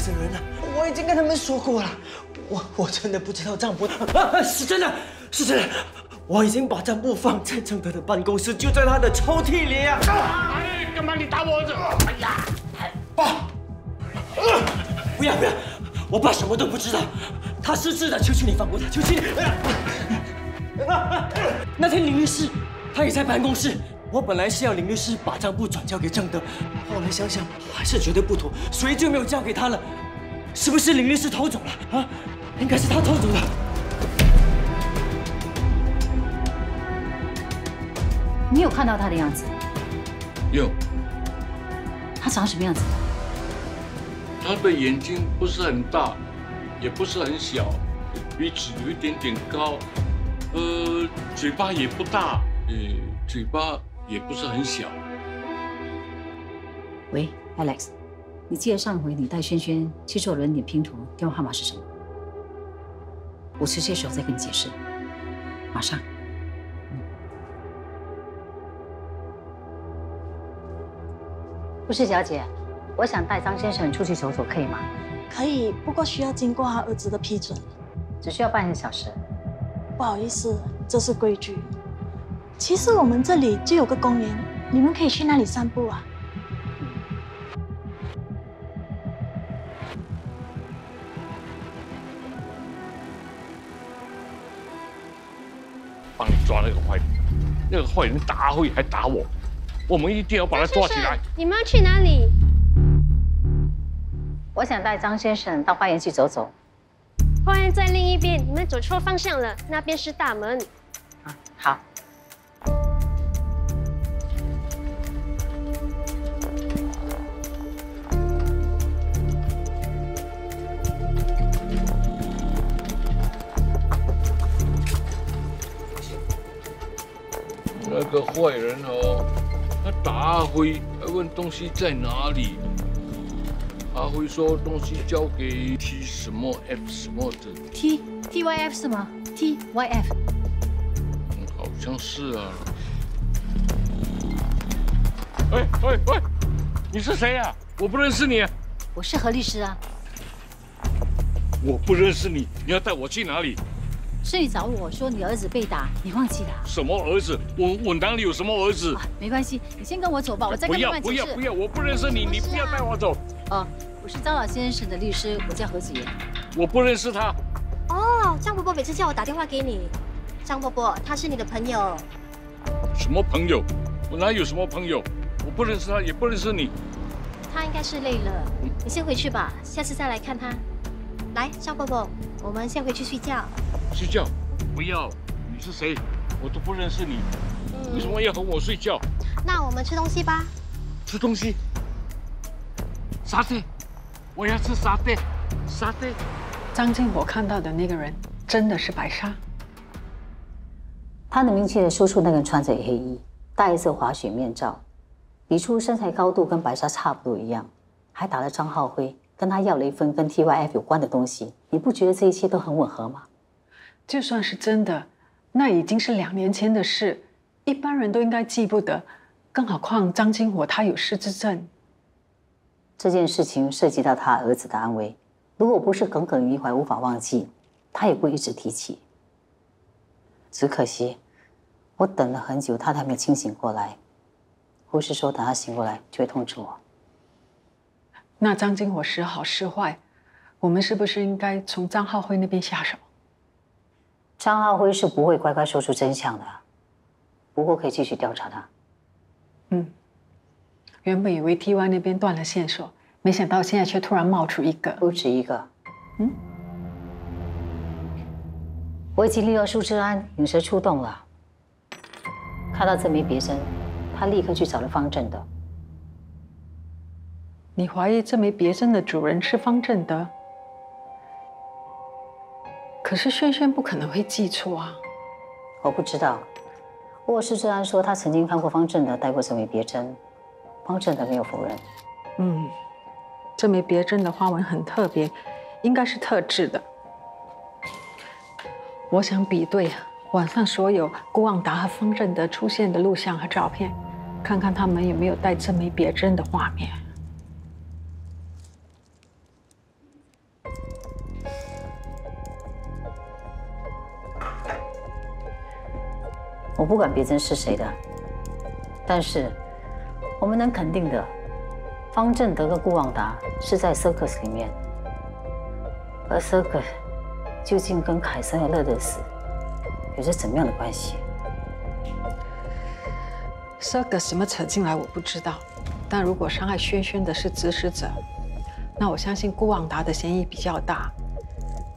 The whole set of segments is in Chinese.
死人了！我已经跟他们说过了，我真的不知道账簿是真的，是真的，我已经把账簿放在郑德的办公室，就在他的抽屉里啊！哎，干嘛你打我儿子？哎呀，爸，不要！我爸什么都不知道，他失智的，求求你放过他，求求你！那天林律师他也在办公室，我本来是要林律师把账簿转交给郑德，后来想想还是觉得不妥，所以就没有交给他了。是不是林律师偷走了啊？应该是他偷走的。你有看到他的样子？有。他长什么样子？他的眼睛不是很大，也不是很小，鼻子有一点点高，嘴巴也不大，嘴巴也不是很小。喂 ，Alex， 你记得上回你带轩轩去做人脸拼图，电话号码是什么？我直接手再跟你解释，马上。护士小姐，我想带张先生出去走走，可以吗？可以，不过需要经过他儿子的批准，只需要半个小时。不好意思，这是规矩。其实我们这里就有个公园，你们可以去那里散步啊。帮你抓那个坏人，那个坏人打阿辉还打我，我们一定要把他抓起来。你们要去哪里？我想带张先生到花园去走走。花园在另一边，你们走错方向了，那边是大门。啊，好。那个坏人哦，他打阿辉，还问东西在哪里。阿辉说东西交给 T 什么 F 什么的。TYF 是吗 ？TYF。好像是啊。喂，你是谁呀？我不认识你。我是何律师啊。我不认识你，你要带我去哪里？是你找我说你儿子被打，你忘记了？什么儿子？我哪里有什么儿子？没关系，你先跟我走吧，我再跟你慢解释。不要，我不认识你，你不要带我走。哦，我是张老先生的律师，我叫何子妍。我不认识他。哦，张伯伯每次叫我打电话给你。张伯伯，他是你的朋友。什么朋友？我哪有什么朋友？我不认识他，也不认识你。他应该是累了，你先回去吧，下次再来看他。来，张伯伯，我们先回去睡觉。睡觉？不要！你是谁？我都不认识你，为什么要和我睡觉？那我们吃东西吧。吃东西？沙爹，我要吃沙爹。沙爹。张静火看到的那个人真的是白沙？他能明确地说出那个人穿着黑衣，戴一色滑雪面罩，比出身材高度跟白沙差不多一样，还打了张浩辉，跟他要了一份跟 TYF 有关的东西。你不觉得这一切都很吻合吗？就算是真的，那已经是2年前的事，一般人都应该记不得，更何况张金火他有失智症。这件事情涉及到他儿子的安危，如果不是耿耿于怀无法忘记，他也不会一直提起。只可惜，我等了很久，他还没有清醒过来。护士说，等他醒过来就会通知我。那张金火时好时坏，我们是不是应该从张浩辉那边下手？张浩辉是不会乖乖说出真相的，不过可以继续调查他。原本以为 TY 那边断了线索，没想到现在却突然冒出一个，不止一个。我已经利用苏志安引蛇出洞了。看到这枚别针，他立刻去找了方正德。你怀疑这枚别针的主人是方正德？可是轩轩不可能会记错啊。我不知道，不过施志安说他曾经看过方正德戴过这枚别针，方正德没有否认。这枚别针的花纹很特别，应该是特制的。我想比对网上所有顾旺达和方正德出现的录像和照片，看看他们有没有戴这枚别针的画面。我不管别针是谁的，但是我们能肯定的，方正德跟顾旺达是在 Circus 里面，而 Circus 究竟跟凯森和乐乐死有着怎么样的关系？Circus 怎么扯进来我不知道，但如果伤害轩轩的是指使者，那我相信顾旺达的嫌疑比较大。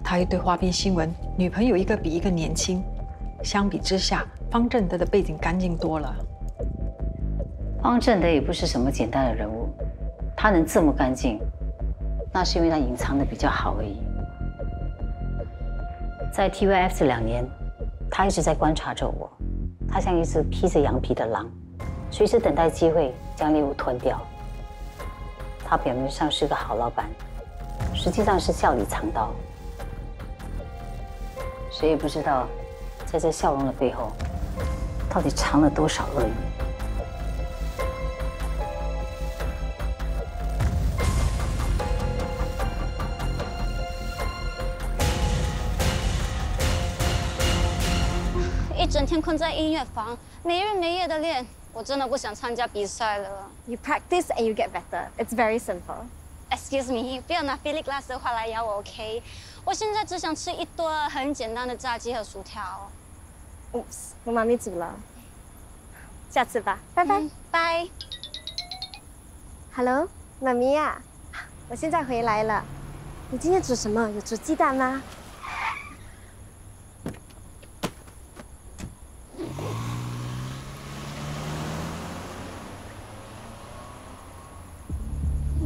他一堆花边新闻，女朋友一个比一个年轻，相比之下，方正德的背景干净多了。方正德也不是什么简单的人物，他能这么干净，那是因为他隐藏的比较好而已。在 TYF 这2年，他一直在观察着我，他像一只披着羊皮的狼，随时等待机会将猎物吞掉。他表面上是个好老板，实际上是笑里藏刀。谁也不知道，在这笑容的背后，到底藏了多少恶意。一整天困在音乐房，没日没夜的练，我真的不想参加比赛了。You practice and you get better. It's very simple. Excuse me， 不要拿菲力glass的话来咬我 ，OK？ 我现在只想吃一顿很简单的炸鸡和薯条。Oops， 我妈咪煮了，下次吧，拜拜。拜。Hello， 妈咪呀，我现在回来了。你今天煮什么？有煮鸡蛋吗？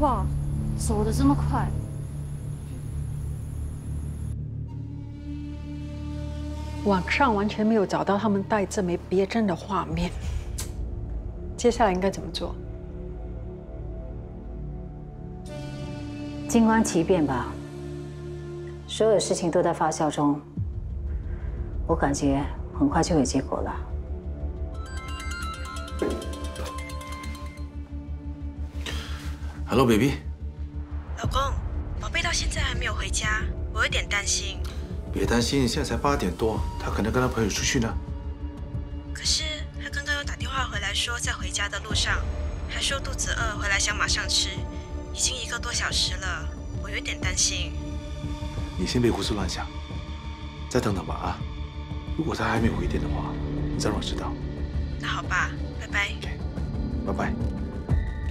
哇，走得这么快！网上完全没有找到他们带这枚别针的画面，接下来应该怎么做？静观其变吧，所有事情都在发酵中，我感觉很快就有结果了。Hello, baby。老公，宝贝到现在还没有回家，我有点担心。别担心，现在才8点多，他可能跟他朋友出去呢。可是他刚刚又打电话回来说在回家的路上，还说肚子饿，回来想马上吃，已经1个多小时了，我有点担心。你先别胡思乱想，再等等吧啊！如果他还没有回电的话，你再让我知道。那好吧，拜拜。OK， 拜拜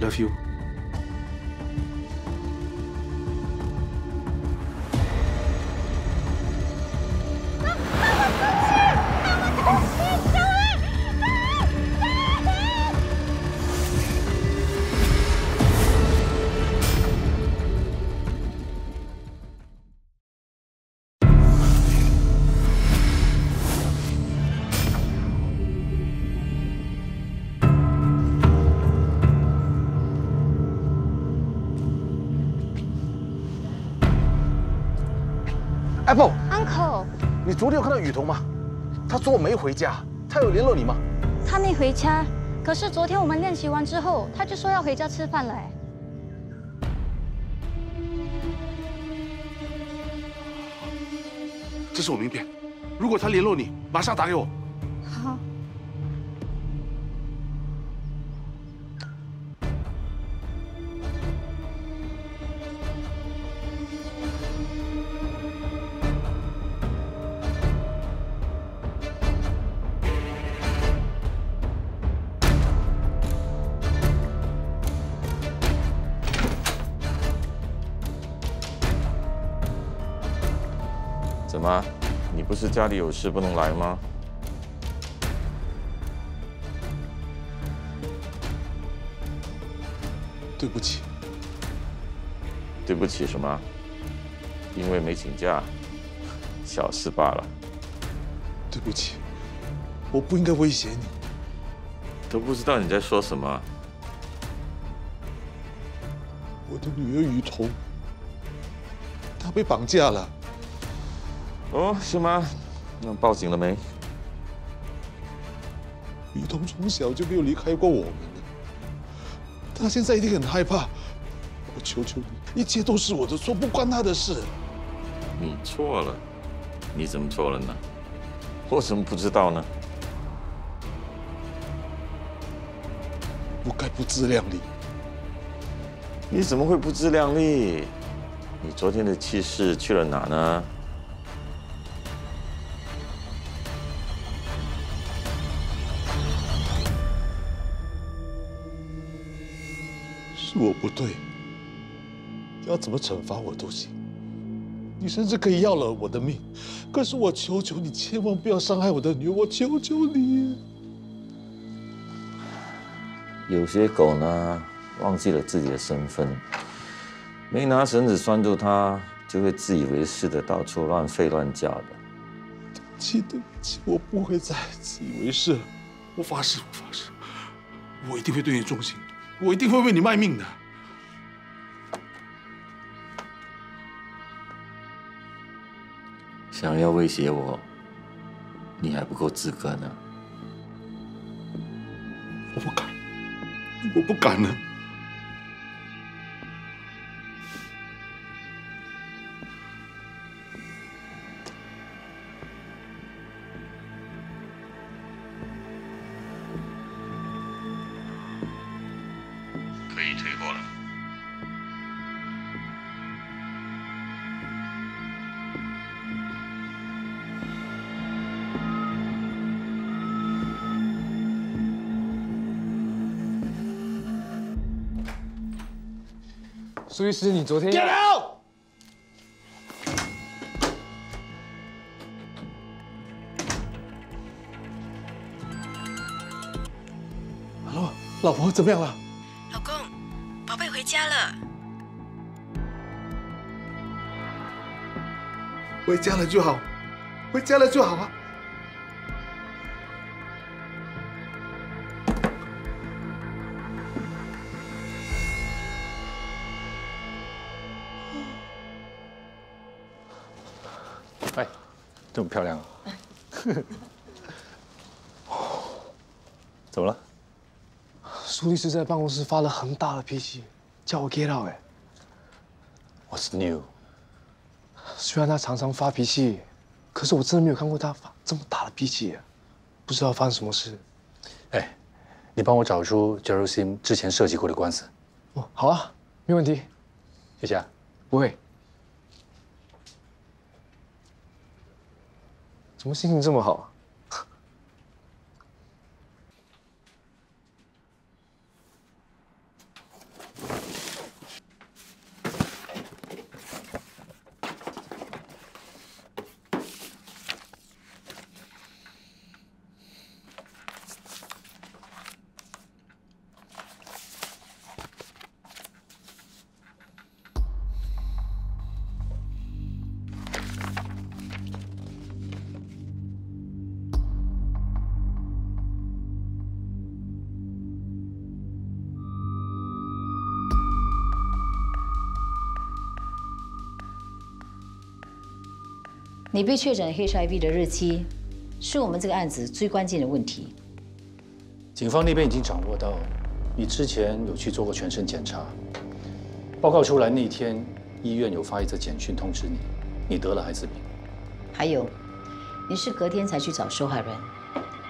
，Love you。Apple， 你昨天有看到雨桐吗？他说我没回家，他有联络你吗？他没回家，可是昨天我们练习完之后，他就说要回家吃饭了。这是我名片，如果他联络你，马上打给我。好。怎么？你不是家里有事不能来吗？对不起。对不起什么？因为没请假，小事罢了。对不起，我不应该威胁你。都不知道你在说什么。我的女儿雨桐，她被绑架了。哦，是吗？那报警了没？雨桐从小就没有离开过我们，她现在一定很害怕。我求求你，一切都是我的错，不关她的事。你错了，你怎么错了呢？我怎么不知道呢？不该不自量力。你怎么会不自量力？你昨天的气势去了哪呢？是我不对，要怎么惩罚我都行。你甚至可以要了我的命，可是我求求你，千万不要伤害我的女儿，我求求你。有些狗呢，忘记了自己的身份，没拿绳子拴住它，就会自以为是的到处乱吠乱叫的。对不起，我不会再自以为是了。我发誓，我一定会对你忠心，我一定会为你卖命的。想要威胁我，你还不够资格呢。我不敢了。可以退货了。苏律师，你昨天 Get out！ Hello， 老婆怎么样了？老公，宝贝回家了。回家了就好，回家了就好啊。哎，这么漂亮啊！怎么了？苏律师在办公室发了很大的脾气，叫我 get out。What's new？ 虽然他常常发脾气，可是我真的没有看过他发这么大的脾气，不知道发生什么事。哎，你帮我找出 Jerusalem 之前涉及过的官司。哦，好啊，没问题。谢谢啊。不会。怎么心情这么好？你被确诊 HIV 的日期，是我们这个案子最关键的问题。警方那边已经掌握到，你之前有去做过全身检查，报告出来那天，医院有发一则简讯通知你，你得了艾滋病。还有，你是隔天才去找受害人，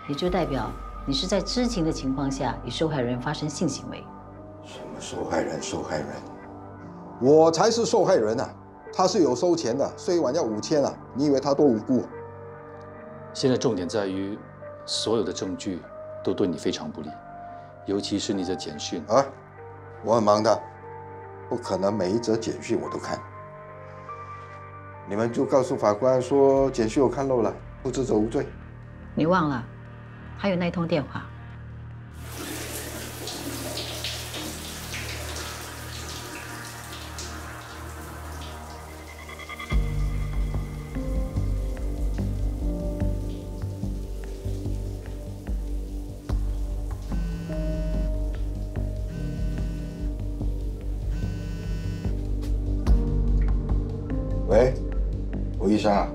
也就代表你是在知情的情况下与受害人发生性行为。什么受害人？受害人？我才是受害人啊！他是有收钱的，睡一晚要5000啊！你以为他多无辜？现在重点在于，所有的证据都对你非常不利，尤其是你的简讯。啊，我很忙的，不可能每一则简讯我都看。你们就告诉法官说简讯我看漏了，不知者无罪。你忘了，还有那通电话。喂，吴医生啊，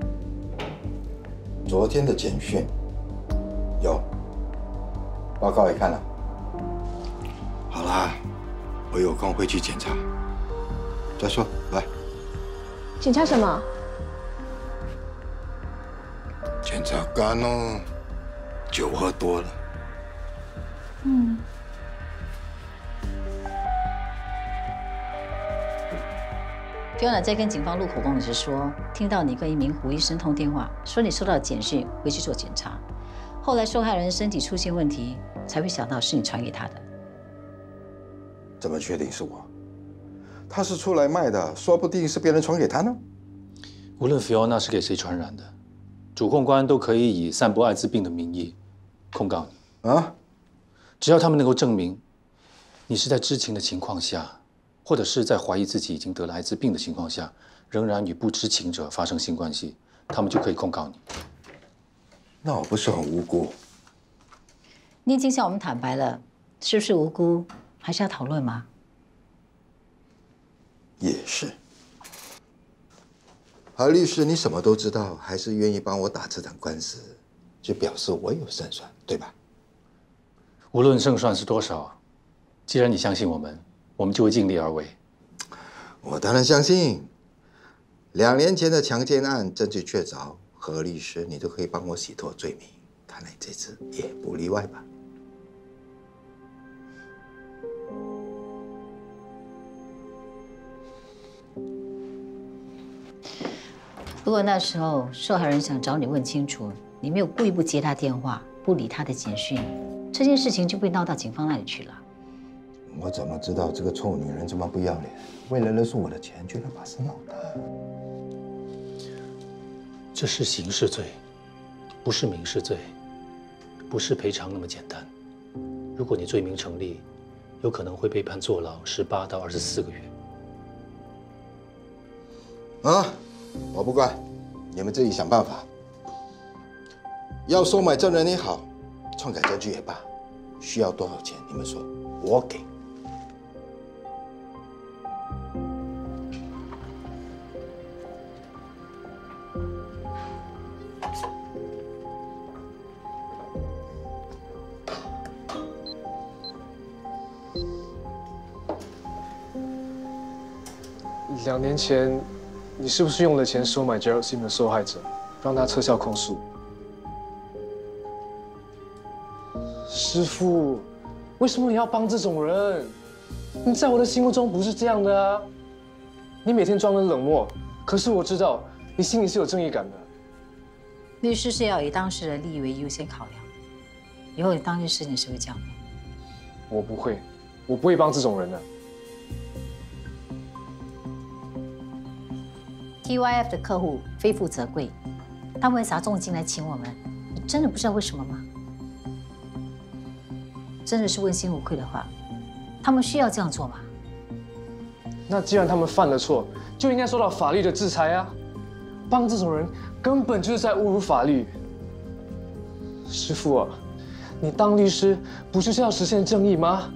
昨天的简讯有，报告也看了。好啦，我有空会去检查。再说，来。检查什么？检查肝哦，酒喝多了。Fiona 在跟警方录口供时说，听到你跟一名胡医生通电话，说你收到简讯，回去做检查。后来受害人身体出现问题，才会想到是你传给他的。怎么确定是我？他是出来卖的，说不定是别人传给他呢。无论 Fiona 是给谁传染的，主控官都可以以散播艾滋病的名义控告你。啊？只要他们能够证明你是在知情的情况下，或者是在怀疑自己已经得了艾滋病的情况下，仍然与不知情者发生性关系，他们就可以控告你。那我不是很无辜？你已经向我们坦白了，是不是无辜，还是要讨论吗？也是。何律师，你什么都知道，还是愿意帮我打这场官司，就表示我有胜算，对吧？无论胜算是多少，既然你相信我们，我们就会尽力而为。我当然相信。2年前的强奸案证据确凿，何律师你都可以帮我洗脱罪名，看来这次也不例外吧？如果那时候受害人想找你问清楚，你没有故意不接他电话，不理他的简讯，这件事情就被闹到警方那里去了。我怎么知道这个臭女人这么不要脸，为了勒索我的钱，居然把事闹大？这是刑事罪，不是民事罪，不是赔偿那么简单。如果你罪名成立，有可能会被判坐牢18到24个月。啊，我不管，你们自己想办法。要收买证人也好，篡改证据也罢，需要多少钱你们说，我给。2年前，你是不是用了钱收买 Gerald Sim 的受害者，让他撤销控诉？师父，为什么你要帮这种人？你在我的心目中不是这样的啊！你每天装得冷漠，可是我知道你心里是有正义感的。律师是要以当事人利益为优先考量。以后你当律师你是会这样的？我不会，我不会帮这种人的。TYF 的客户非富则贵，他们会砸重金来请我们，你真的不知道为什么吗？真的是问心无愧的话，他们需要这样做吗？那既然他们犯了错，就应该受到法律的制裁啊！帮这种人根本就是在侮辱法律。师父啊，你当律师不就是要实现正义吗？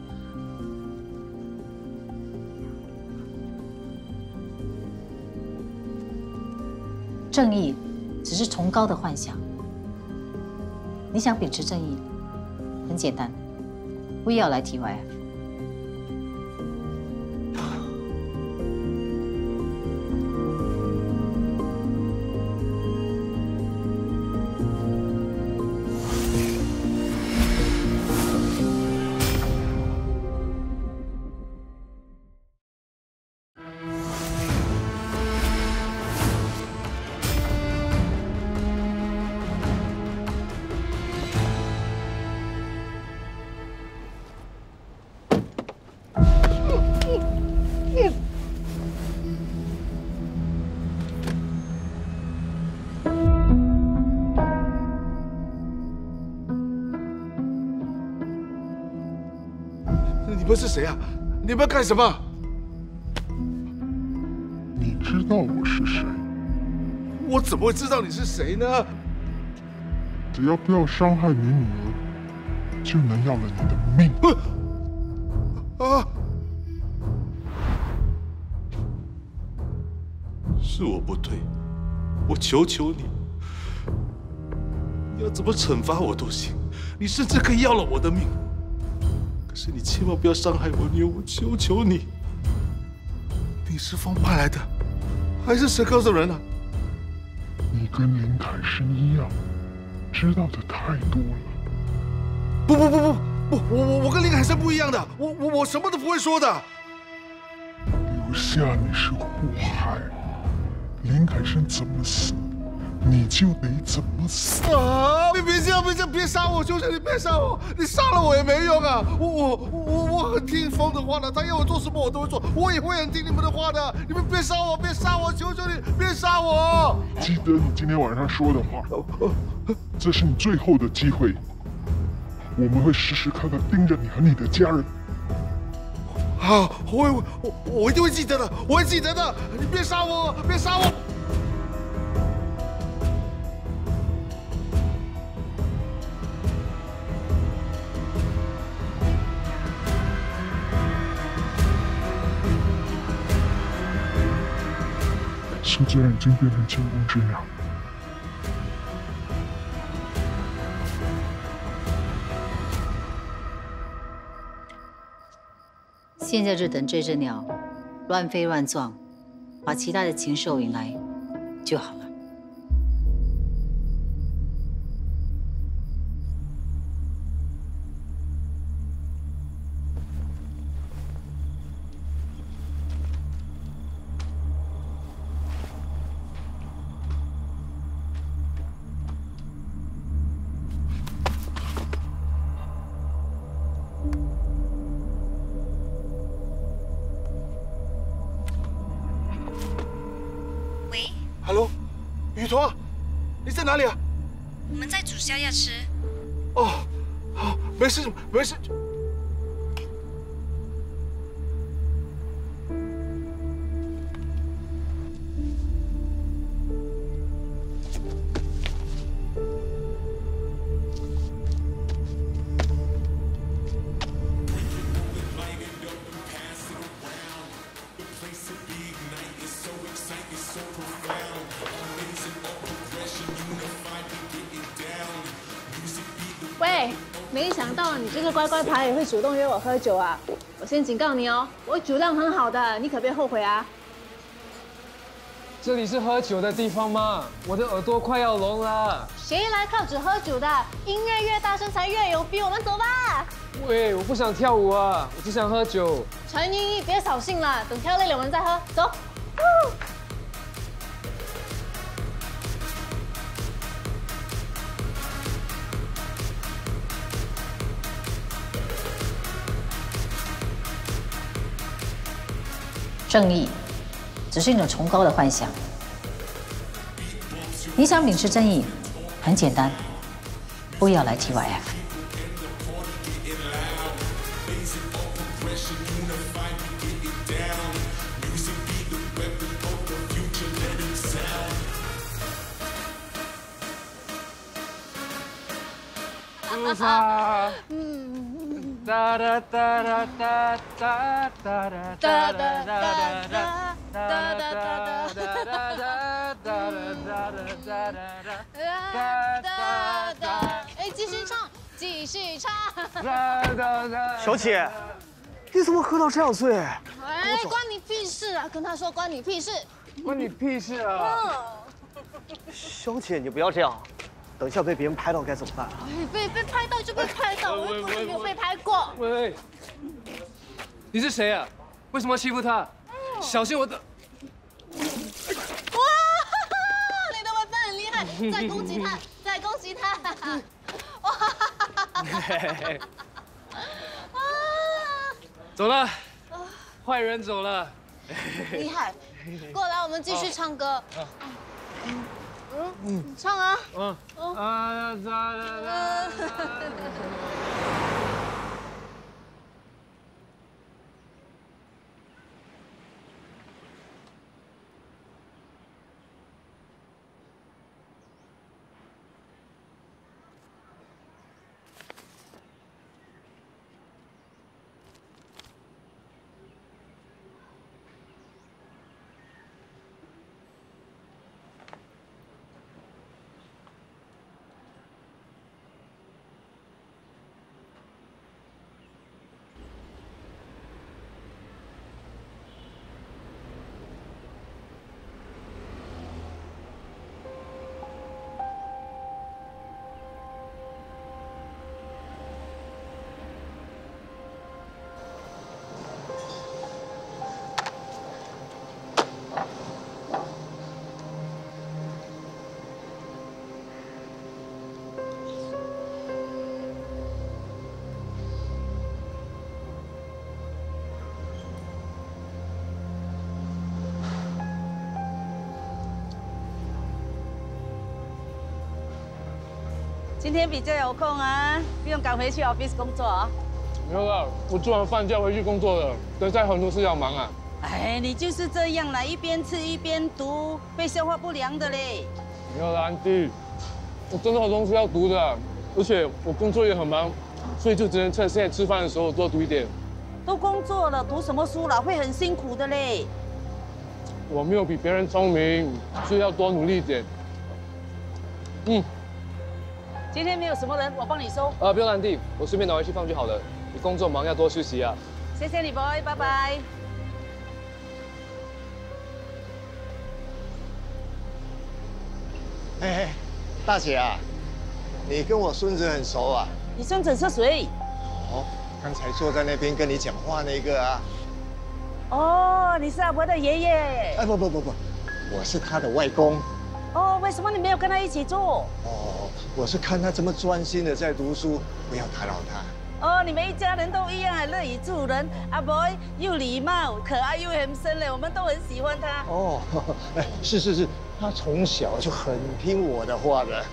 正义只是崇高的幻想。你想秉持正义，很简单，我也要来 TYF。你们是谁啊？你们要干什么？你知道我是谁？我怎么会知道你是谁呢？只要不要伤害你女儿，就能要了你的命。啊！是我不对，我求求你，你要怎么惩罚我都行，你甚至可以要了我的命。可是你千万不要伤害我女儿，我求求你。你是风派来的，还是谁告诉人啊？你跟林凯生一样，知道的太多了。不，我跟林海生不一样的，我什么都不会说的。刘下你是祸害。林凯生怎么死，你就得怎么死。啊！你别这样，别杀我！求求你别杀我！你杀了我也没用啊！我很听风的话的，他要我做什么我都会做，我也会很听你们的话的。你们别杀我，别杀我！求求你别杀我！记得你今天晚上说的话，这是你最后的机会。我们会时时刻刻盯着你和你的家人。好，我一定会记得的，我会记得的。你别杀我，别杀我！苏家已经变成惊弓之鸟。现在就等这只鸟乱飞乱撞，把其他的禽兽引来就好了。Hello， 雨桐，你在哪里啊？我们在煮宵夜吃。哦，好，没事没事。喂，没想到你这个乖乖牌也会主动约我喝酒啊！我先警告你哦，我酒量很好的，你可别后悔啊！这里是喝酒的地方吗？我的耳朵快要聋了。谁来靠只喝酒的？音乐越大声才越有逼，我们走吧。喂，我不想跳舞啊，我只想喝酒。陈依依，别扫兴了，等跳累了我们再喝。走。正义只是一种崇高的幻想。你想秉持正义，很简单，不要来 TYF。哒哒哒哒哒哒哒哒哒哒哒哎，继续唱，继续唱。小姐，你怎么喝到这样醉？哎，关你屁事啊！跟他说关你屁事。关你屁事啊！小姐，你不要这样，等一下被别人拍到该怎么办啊？被拍到就被拍到，我又不是没有被拍过。喂，你是谁啊？为什么欺负他？小心我的！哇，你的文本很厉害，再攻击他，再攻击他！哇！走了，坏人走了。厉害，过来，我们继续唱歌。唱啊！今天比较有空啊，不用赶回去 office 工作啊。没有了，我做完饭就要回去工作了，等下很多事要忙啊。哎，你就是这样啦，一边吃一边读，会消化不良的嘞。没有了，安迪，我真的有东西要读的，而且我工作也很忙，所以就只能趁现在吃饭的时候多读一点。都工作了，读什么书了？会很辛苦的嘞。我没有比别人聪明，所以要多努力一点。今天没有什么人，我帮你收。不用，安迪，我顺便拿回去放就好了。你工作忙要多休息啊。谢谢你 ，boy， 拜拜。哎，大姐啊，你跟我孙子很熟啊？你孙子是谁？哦，刚才坐在那边跟你讲话那个啊。哦，你是阿伯的爷爷。哎，不，我是他的外公。哦，为什么你没有跟他一起做？哦，我是看他这么专心的在读书，不要打扰他。哦，你们一家人都一样，乐于助人。阿伯又礼貌、可爱又很深嘞，我们都很喜欢他。哦，哎，是，他从小就很听我的话的。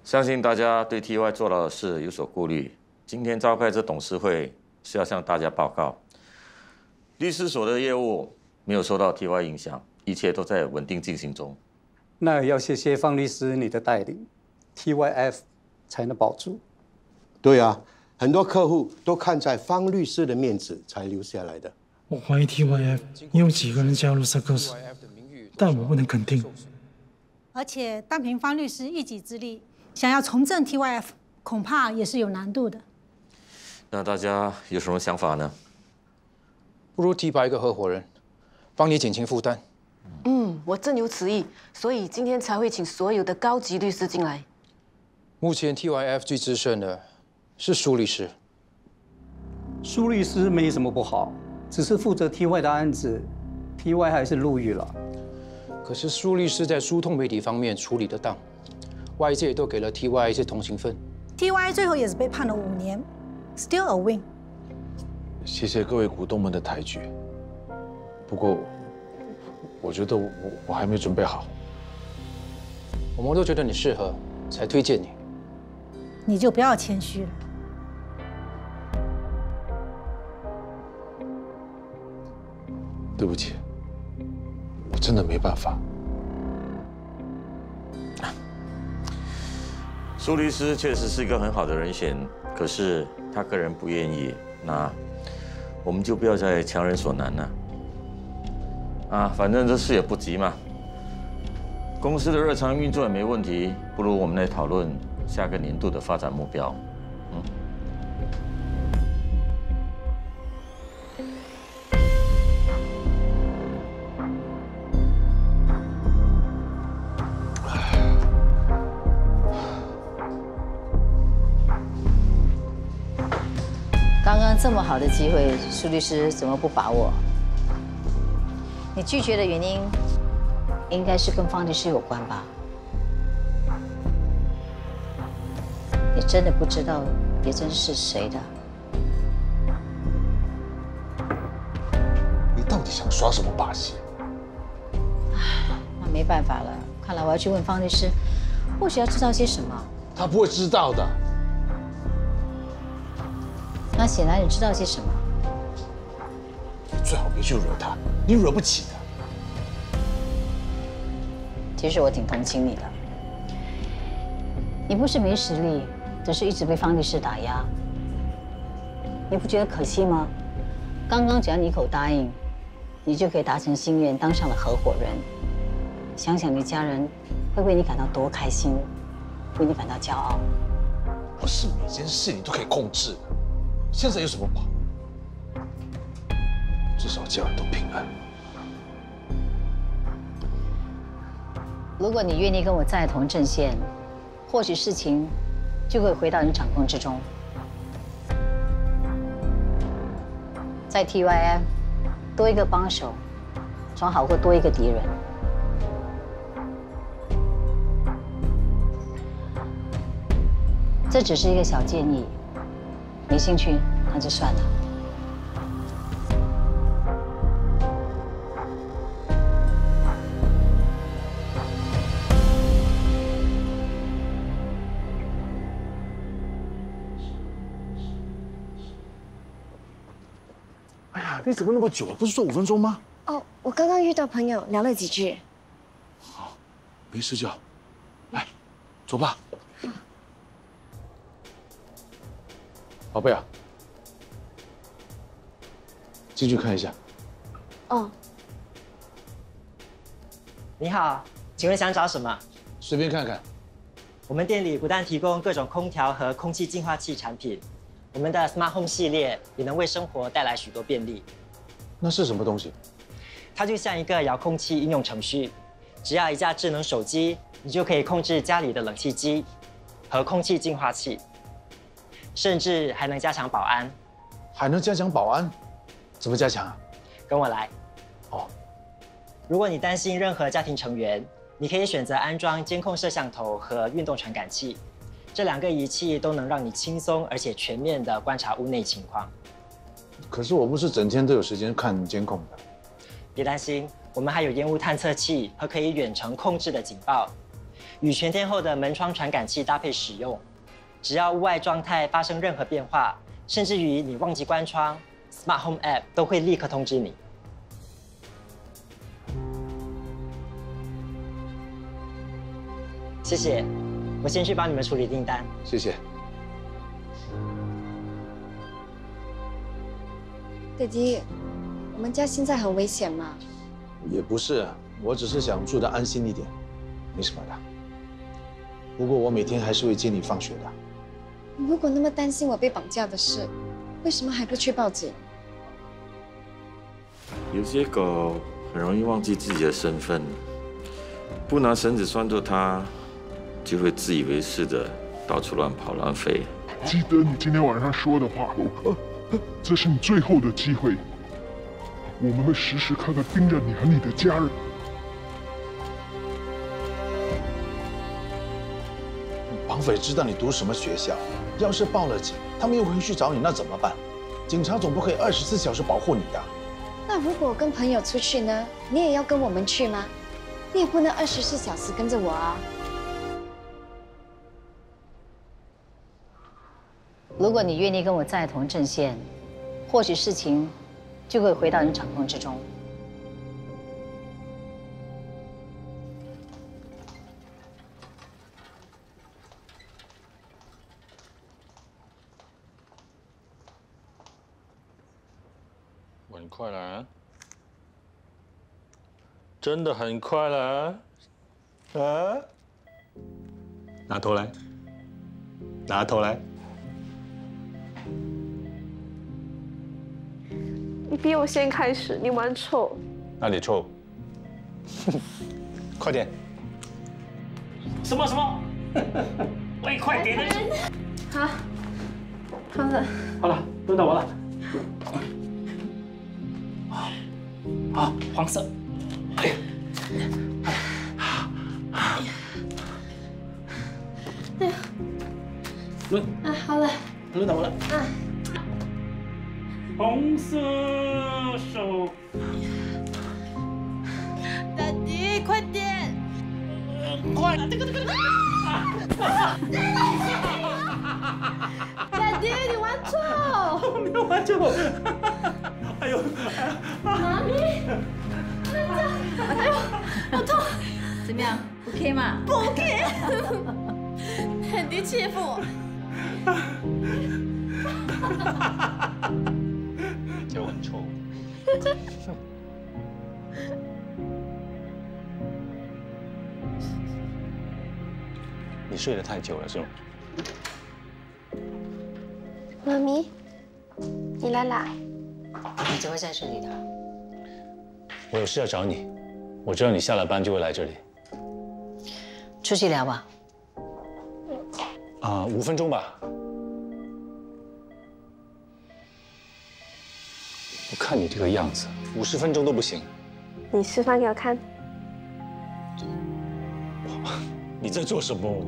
相信大家对 TY 做到的事有所顾虑。今天召开这董事会是要向大家报告，律师所的业务没有受到 TY 影响，一切都在稳定进行中。那要谢谢方律师你的带领 ，TYF 才能保住。对啊，很多客户都看在方律师的面子才留下来的。我怀疑 TYF 有几个人加入 Circus， 但我不能肯定。而且单凭方律师一己之力，想要重振 TYF， 恐怕也是有难度的。那大家有什么想法呢？不如提拔一个合伙人，帮你减轻负担。我正有此意，所以今天才会请所有的高级律师进来。目前 TYF 最资深的是苏律师。苏律师没什么不好，只是负责 TY 的案子 ，TY 还是入狱了。可是苏律师在诉讼媒体方面处理得当，外界也都给了 TY 一些同情分。TY 最后也是被判了5年 ，still a win。谢谢各位股东们的抬举，不过我觉得我还没准备好。我们都觉得你适合，才推荐你。你就不要谦虚了。对不起，我真的没办法。苏律师确实是一个很好的人选，可是他个人不愿意，那我们就不要再强人所难了。反正这事也不急嘛。公司的日常运作也没问题，不如我们来讨论下个年度的发展目标。刚刚这么好的机会，苏律师怎么不把握？你拒绝的原因，应该是跟方律师有关吧？你真的不知道别珍是谁的？你到底想耍什么把戏？那没办法了，看来我要去问方律师，或许要知道些什么。他不会知道的。那显然你知道些什么？你最好别去惹他，你惹不起的。其实我挺同情你的，你不是没实力，只是一直被方律师打压，你不觉得可惜吗？刚刚只要你一口答应，你就可以达成心愿，当上了合伙人。想想你家人会为你感到多开心，为你感到骄傲。不是每件事你都可以控制的，现在有什么不好？至少家人都平安。如果你愿意跟我在同阵线，或许事情就会回到你掌控之中。在 TYF 多一个帮手，总好过多一个敌人。这只是一个小建议，没兴趣那就算了。哎呀，你怎么那么久了？不是说5分钟吗？哦，我刚刚遇到朋友聊了几句。好，没事就好。来，走吧。宝贝啊，进去看一下。哦。你好，请问想找什么？随便看看。我们店里不但提供各种空调和空气净化器产品，我们的 Smart Home 系列也能为生活带来许多便利。那是什么东西？它就像一个遥控器应用程序，只要一架智能手机，你就可以控制家里的冷气机和空气净化器。甚至还能加强保安，还能加强保安？怎么加强啊？跟我来。哦。如果你担心任何家庭成员，你可以选择安装监控摄像头和运动传感器，这2个仪器都能让你轻松而且全面地观察屋内情况。可是我不是整天都有时间看监控的。别担心，我们还有烟雾探测器和可以远程控制的警报，与全天候的门窗传感器搭配使用。只要屋外状态发生任何变化，甚至于你忘记关窗 ，Smart Home App 都会立刻通知你。谢谢，我先去帮你们处理订单。谢谢。弟弟，我们家现在很危险吗？也不是，我只是想住得安心一点，没什么的。不过我每天还是会接你放学的。如果那么担心我被绑架的事，为什么还不去报警？有些狗很容易忘记自己的身份，不拿绳子拴住它，就会自以为是的到处乱跑乱飞。记得你今天晚上说的话，这是你最后的机会，我们会时时刻刻盯着你和你的家人。绑匪知道你读什么学校，要是报了警，他们又回去找你，那怎么办？警察总不可以24小时保护你的。那如果我跟朋友出去呢？你也要跟我们去吗？你也不能24小时跟着我啊。如果你愿意跟我在同阵线，或许事情就会回到你掌控之中。很快了，真的很快了，啊！拿头来，拿头来。你比我先开始，你玩臭。哪里臭？快点！什么？喂，快点！好，好了。好了，轮到我了。好，黄色。哎呀！轮。啊，好了。轮到我了。啊。红色手。大弟，快点！快！这个。大弟，你玩错。我没有玩错。哎呦！妈咪，哎呦，好痛！怎么样 ？OK 吗？不 OK。很弟欺负我。就很臭。你睡得太久了是吗？妈咪，你来啦。你怎么会在这里的？我有事要找你，我知道你下了班就会来这里。出去聊吧。5分钟吧。我看你这个样子，50分钟都不行。你示范给我看。你在做什么？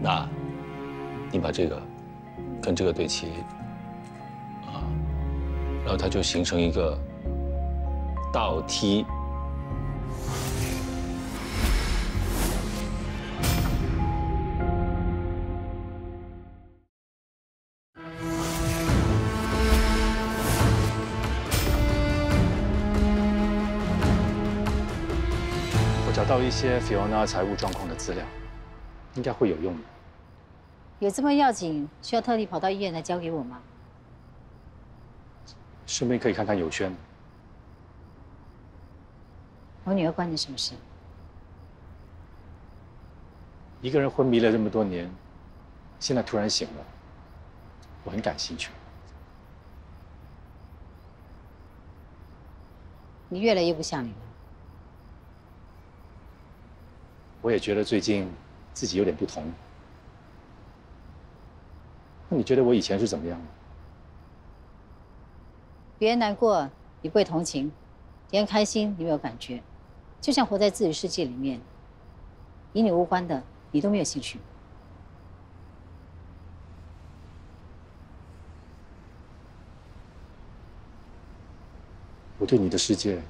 那，你把这个跟这个对齐，啊，然后它就形成一个倒梯。找到一些 Fiona 财务状况的资料，应该会有用的。有这么要紧，需要特地跑到医院来交给我吗？顺便可以看看友轩。我女儿关你什么事？一个人昏迷了这么多年，现在突然醒了，我很感兴趣。你越来越不像你了。我也觉得最近自己有点不同。那你觉得我以前是怎么样的？别人难过，你不会同情；别人开心，你没有感觉，就像活在自己世界里面，与你无关的，你都没有兴趣。我对你的世界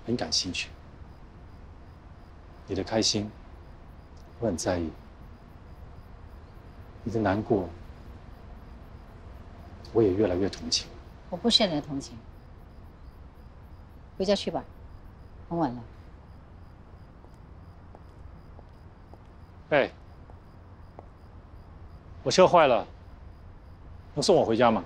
很感兴趣。你的开心，我很在意；你的难过，我也越来越同情。我不需要你的同情，回家去吧，很晚了。哎，我车坏了，能送我回家吗？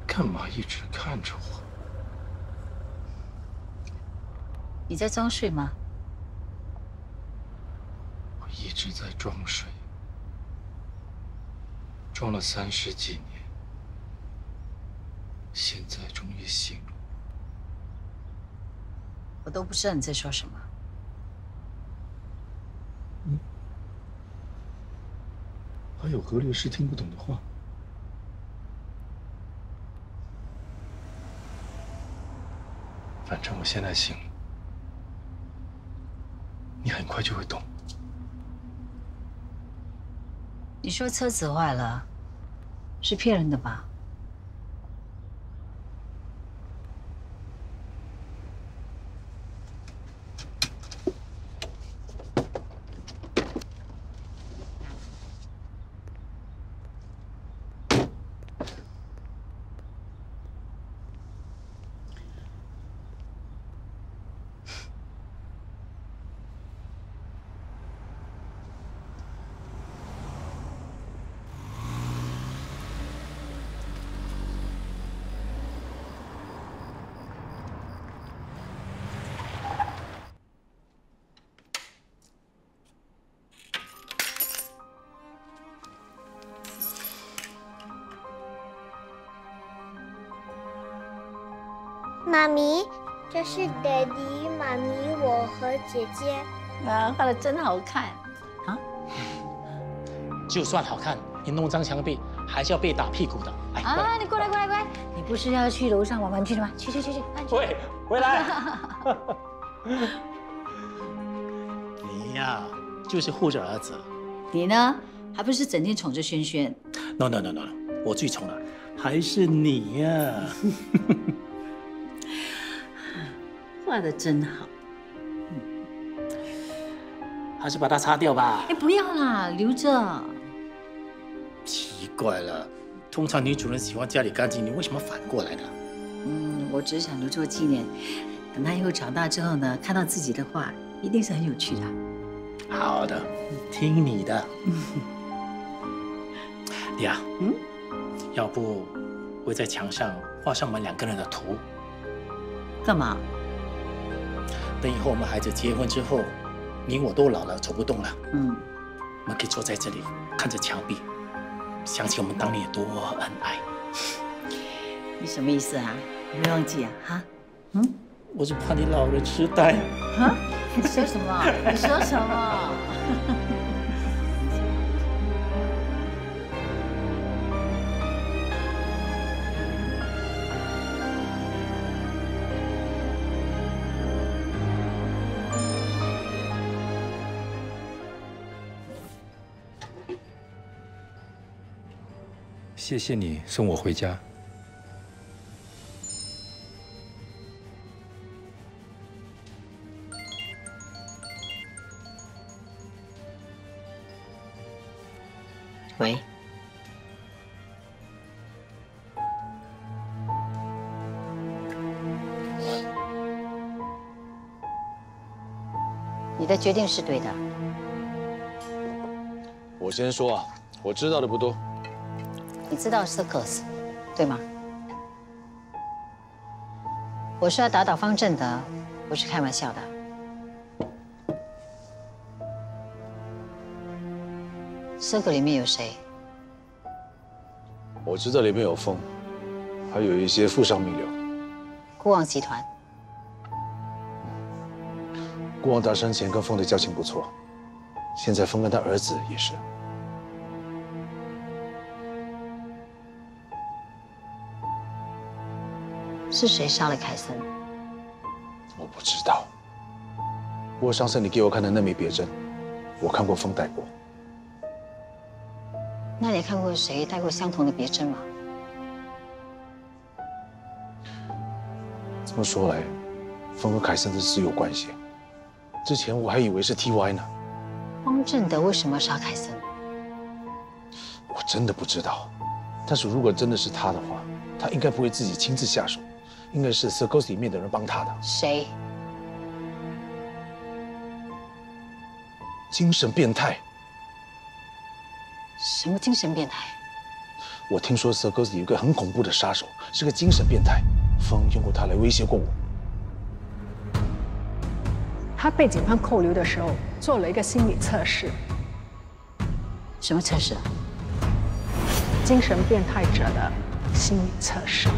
干嘛一直看着我？你在装睡吗？我一直在装睡，装了30几年，现在终于醒了。我都不知道你在说什么。还有何律师听不懂的话？反正我现在醒了，你很快就会懂。你说车子坏了，是骗人的吧？妈咪，这是 Daddy、妈咪、我和姐姐。啊，画的真好看啊！就算好看，你弄脏墙壁还是要被打屁股的。哎，啊，你过来，你不是要去楼上玩玩具的吗？去！喂，回来。你呀，就是护着儿子。你呢，还不是整天宠着轩轩 ？No， 我最宠的还是你呀。画的真好，还是把它擦掉吧。哎，不要啦，留着。奇怪了，通常女主人喜欢家里干净，你为什么反过来的？我只是想留作纪念。等他以后长大之后呢，看到自己的画，一定是很有趣的。好的，听你的。呀，要不我在墙上画上我们2个人的图？干嘛？等以后我们孩子结婚之后，你我都老了，走不动了。我们可以坐在这里，看着墙壁，想起我们当年有多恩爱。你什么意思啊？你没忘记啊？哈？我是怕你老人痴呆。啊？你说什么？你说什么？谢谢你送我回家。喂，你的决定是对的。我先说啊，我知道的不多。你知道 Circus 对吗？我是要打倒方正德，不是开玩笑的。Circus 里面有谁？我知道里面有风，还有一些富商名流。孤王集团。孤王大生前跟风的交情不错，现在风跟他儿子也是。是谁杀了凯森？我不知道。不过上次你给我看的那枚别针，我看过风戴过。那你看过谁戴过相同的别针吗？这么说来，风和凯森的事有关系。之前我还以为是 TY 呢。方正德为什么杀凯森？我真的不知道。但是如果真的是他的话，他应该不会自己亲自下手。应该是 Circus 里面的人帮他的。谁？精神变态。什么精神变态？我听说 Circus 里有个很恐怖的杀手，是个精神变态。风用过他来威胁过我。他被警方扣留的时候，做了一个心理测试。什么测试啊？精神变态者的心理测试。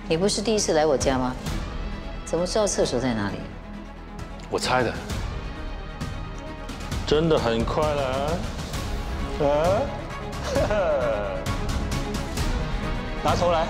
你不是第一次来我家吗？怎么知道厕所在哪里？我猜的。真的很快了啊！拿出来。